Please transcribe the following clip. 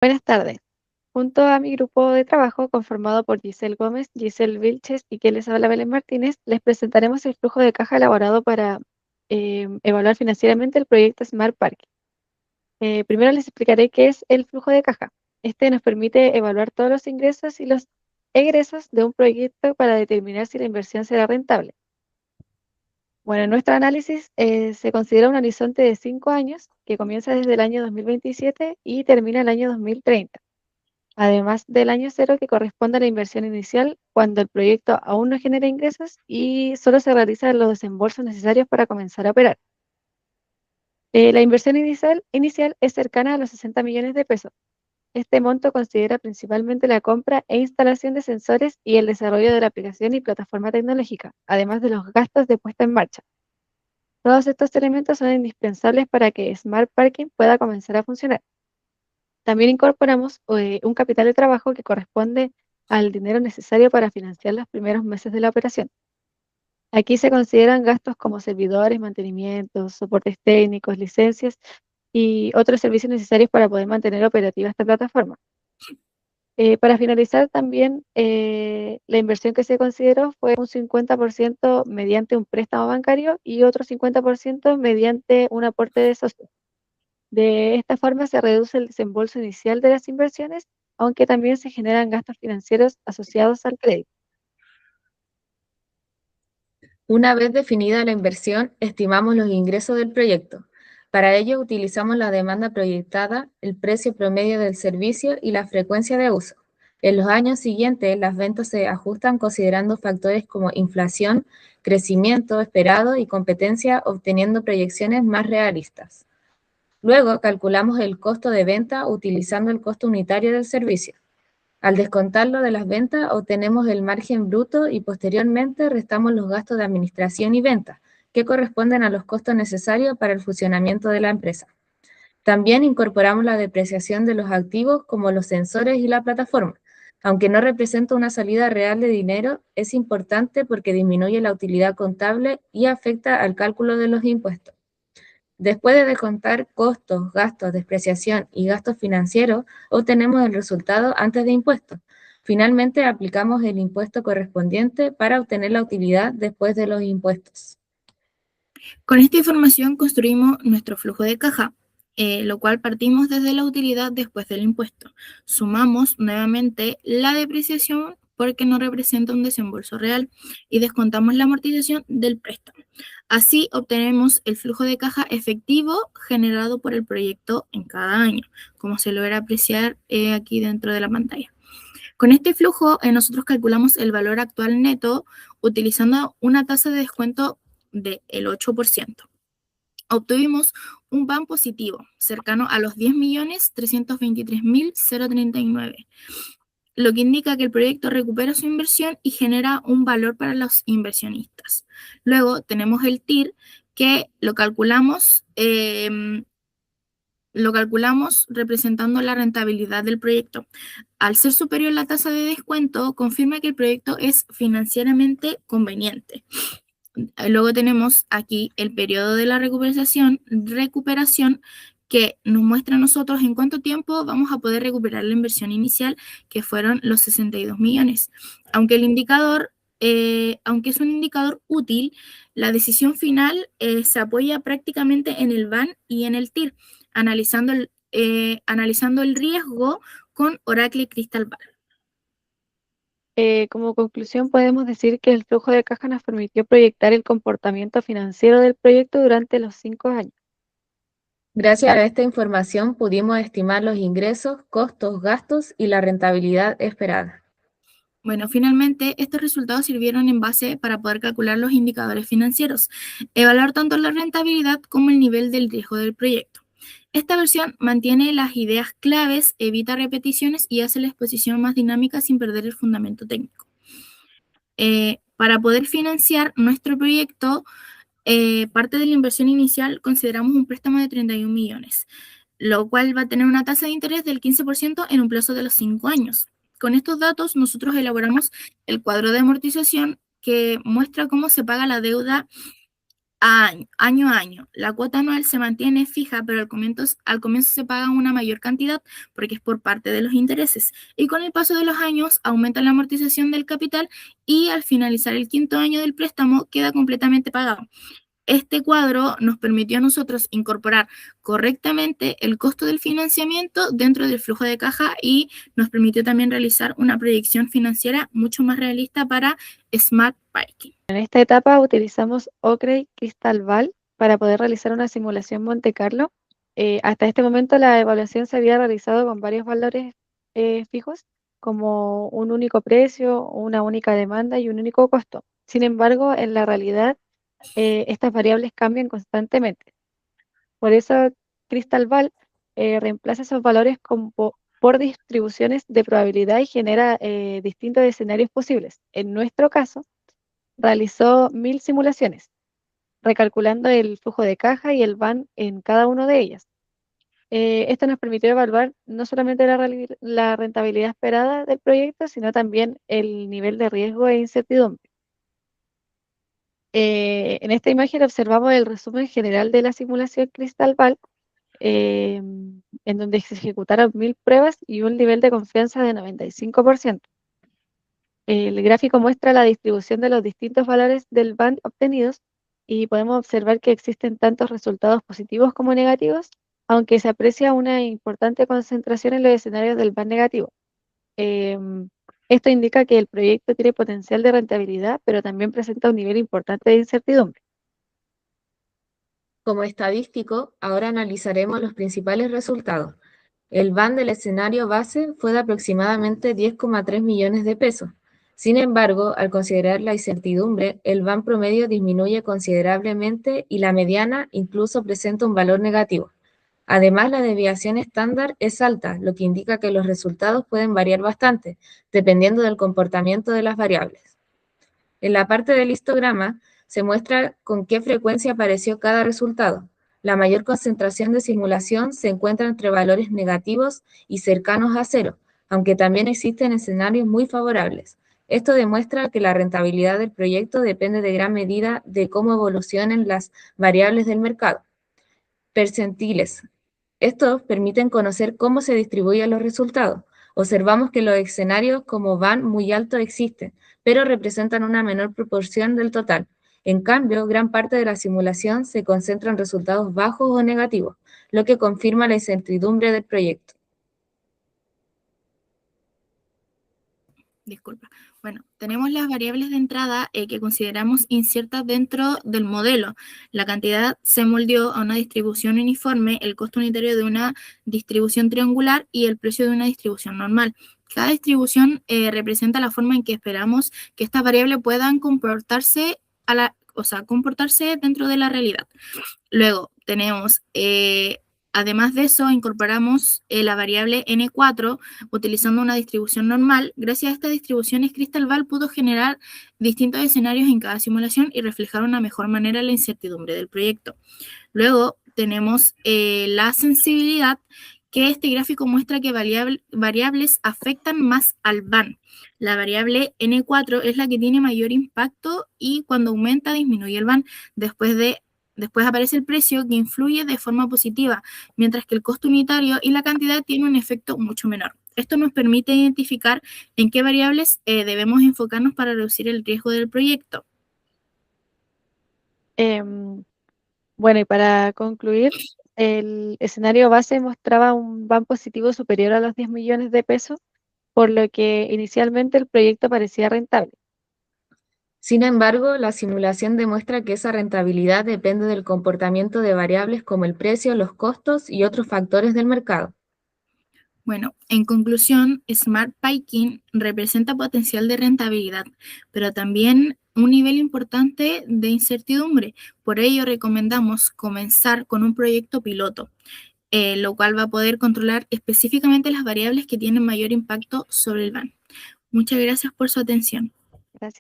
Buenas tardes. Junto a mi grupo de trabajo, conformado por Giselle Gómez, Giselle Vilches y que les habla Belén Martínez, les presentaremos el flujo de caja elaborado para evaluar financieramente el proyecto Smart Park. Primero les explicaré qué es el flujo de caja. Este nos permite evaluar todos los ingresos y los egresos de un proyecto para determinar si la inversión será rentable. Bueno, en nuestro análisis se considera un horizonte de 5 años que comienza desde el año 2027 y termina el año 2030. Además del año cero que corresponde a la inversión inicial cuando el proyecto aún no genera ingresos y solo se realizan los desembolsos necesarios para comenzar a operar. La inversión inicial es cercana a los 60 millones de pesos. Este monto considera principalmente la compra e instalación de sensores y el desarrollo de la aplicación y plataforma tecnológica, además de los gastos de puesta en marcha. Todos estos elementos son indispensables para que Smart Parking pueda comenzar a funcionar. También incorporamos un capital de trabajo que corresponde al dinero necesario para financiar los primeros meses de la operación. Aquí se consideran gastos como servidores, mantenimientos, soportes técnicos, licencias y otros servicios necesarios para poder mantener operativa esta plataforma. Para finalizar, también la inversión que se consideró fue un 50% mediante un préstamo bancario y otro 50% mediante un aporte de socios. De esta forma se reduce el desembolso inicial de las inversiones, aunque también se generan gastos financieros asociados al crédito. Una vez definida la inversión, estimamos los ingresos del proyecto. Para ello utilizamos la demanda proyectada, el precio promedio del servicio y la frecuencia de uso. En los años siguientes, las ventas se ajustan considerando factores como inflación, crecimiento esperado y competencia, obteniendo proyecciones más realistas. Luego, calculamos el costo de venta utilizando el costo unitario del servicio. Al descontarlo de las ventas, obtenemos el margen bruto y posteriormente restamos los gastos de administración y ventas, que corresponden a los costos necesarios para el funcionamiento de la empresa. También incorporamos la depreciación de los activos como los sensores y la plataforma. Aunque no representa una salida real de dinero, es importante porque disminuye la utilidad contable y afecta al cálculo de los impuestos. Después de descontar costos, gastos, depreciación y gastos financieros, obtenemos el resultado antes de impuestos. Finalmente, aplicamos el impuesto correspondiente para obtener la utilidad después de los impuestos. Con esta información construimos nuestro flujo de caja, lo cual partimos desde la utilidad después del impuesto. Sumamos nuevamente la depreciación porque no representa un desembolso real y descontamos la amortización del préstamo. Así obtenemos el flujo de caja efectivo generado por el proyecto en cada año, como se logra apreciar aquí dentro de la pantalla. Con este flujo, nosotros calculamos el valor actual neto utilizando una tasa de descuento del 8%. Obtuvimos un BAM positivo, cercano a los 10.323.039, lo que indica que el proyecto recupera su inversión y genera un valor para los inversionistas. Luego tenemos el TIR, que lo calculamos representando la rentabilidad del proyecto. Al ser superior la tasa de descuento, confirma que el proyecto es financieramente conveniente. Luego tenemos aquí el periodo de la recuperación que nos muestra a nosotros en cuánto tiempo vamos a poder recuperar la inversión inicial, que fueron los 62 millones. Aunque aunque es un indicador útil, la decisión final se apoya prácticamente en el BAN y en el TIR, analizando el riesgo con Oracle Crystal Ball. Como conclusión, podemos decir que el flujo de caja nos permitió proyectar el comportamiento financiero del proyecto durante los 5 años. Gracias a esta información pudimos estimar los ingresos, costos, gastos y la rentabilidad esperada. Bueno, finalmente, estos resultados sirvieron en base para poder calcular los indicadores financieros, evaluar tanto la rentabilidad como el nivel del riesgo del proyecto. Esta versión mantiene las ideas claves, evita repeticiones y hace la exposición más dinámica sin perder el fundamento técnico. Para poder financiar nuestro proyecto, parte de la inversión inicial consideramos un préstamo de 31 millones, lo cual va a tener una tasa de interés del 15% en un plazo de los 5 años. Con estos datos, nosotros elaboramos el cuadro de amortización que muestra cómo se paga la deuda año a año. La cuota anual se mantiene fija, pero al comienzo se paga una mayor cantidad porque es por parte de los intereses. Y con el paso de los años aumenta la amortización del capital y al finalizar el quinto año del préstamo queda completamente pagado. Este cuadro nos permitió a nosotros incorporar correctamente el costo del financiamiento dentro del flujo de caja y nos permitió también realizar una proyección financiera mucho más realista para Smart Parking. En esta etapa utilizamos Ocre y Crystal Ball para poder realizar una simulación Monte Carlo. Hasta este momento la evaluación se había realizado con varios valores fijos, como un único precio, una única demanda y un único costo. Sin embargo, en la realidad, estas variables cambian constantemente. Por eso, Crystal Ball reemplaza esos valores por distribuciones de probabilidad y genera distintos escenarios posibles. En nuestro caso, realizó 1000 simulaciones, recalculando el flujo de caja y el VAN en cada una de ellas. Esto nos permitió evaluar no solamente la rentabilidad esperada del proyecto, sino también el nivel de riesgo e incertidumbre. En esta imagen observamos el resumen general de la simulación Crystal Ball, en donde se ejecutaron 1000 pruebas y un nivel de confianza de 95%. El gráfico muestra la distribución de los distintos valores del band obtenidos y podemos observar que existen tantos resultados positivos como negativos, aunque se aprecia una importante concentración en los escenarios del band negativo. Em, Esto indica que el proyecto tiene potencial de rentabilidad, pero también presenta un nivel importante de incertidumbre. Como estadístico, ahora analizaremos los principales resultados. El VAN del escenario base fue de aproximadamente 10,3 millones de pesos. Sin embargo, al considerar la incertidumbre, el VAN promedio disminuye considerablemente y la mediana incluso presenta un valor negativo. Además, la desviación estándar es alta, lo que indica que los resultados pueden variar bastante, dependiendo del comportamiento de las variables. En la parte del histograma se muestra con qué frecuencia apareció cada resultado. La mayor concentración de simulación se encuentra entre valores negativos y cercanos a cero, aunque también existen escenarios muy favorables. Esto demuestra que la rentabilidad del proyecto depende de gran medida de cómo evolucionen las variables del mercado. Percentiles. Estos permiten conocer cómo se distribuyen los resultados. Observamos que los escenarios como van muy alto existen, pero representan una menor proporción del total. En cambio, gran parte de la simulación se concentra en resultados bajos o negativos, lo que confirma la incertidumbre del proyecto. Disculpa. Bueno, tenemos las variables de entrada que consideramos inciertas dentro del modelo. La cantidad se moldeó a una distribución uniforme, el costo unitario de una distribución triangular y el precio de una distribución normal. Cada distribución representa la forma en que esperamos que estas variables puedan comportarse comportarse dentro de la realidad. Luego tenemos, además de eso, incorporamos la variable N4 utilizando una distribución normal. Gracias a estas distribuciones, Crystal Ball pudo generar distintos escenarios en cada simulación y reflejar una mejor manera la incertidumbre del proyecto. Luego tenemos la sensibilidad, que este gráfico muestra que variables afectan más al VAN. La variable N4 es la que tiene mayor impacto y cuando aumenta disminuye el VAN. Después aparece el precio, que influye de forma positiva, mientras que el costo unitario y la cantidad tienen un efecto mucho menor. Esto nos permite identificar en qué variables debemos enfocarnos para reducir el riesgo del proyecto. Bueno, y para concluir, el escenario base mostraba un VAN positivo superior a los 10 millones de pesos, por lo que inicialmente el proyecto parecía rentable. Sin embargo, la simulación demuestra que esa rentabilidad depende del comportamiento de variables como el precio, los costos y otros factores del mercado. Bueno, en conclusión, Smart Parking representa potencial de rentabilidad, pero también un nivel importante de incertidumbre. Por ello, recomendamos comenzar con un proyecto piloto, lo cual va a poder controlar específicamente las variables que tienen mayor impacto sobre el VAN. Muchas gracias por su atención.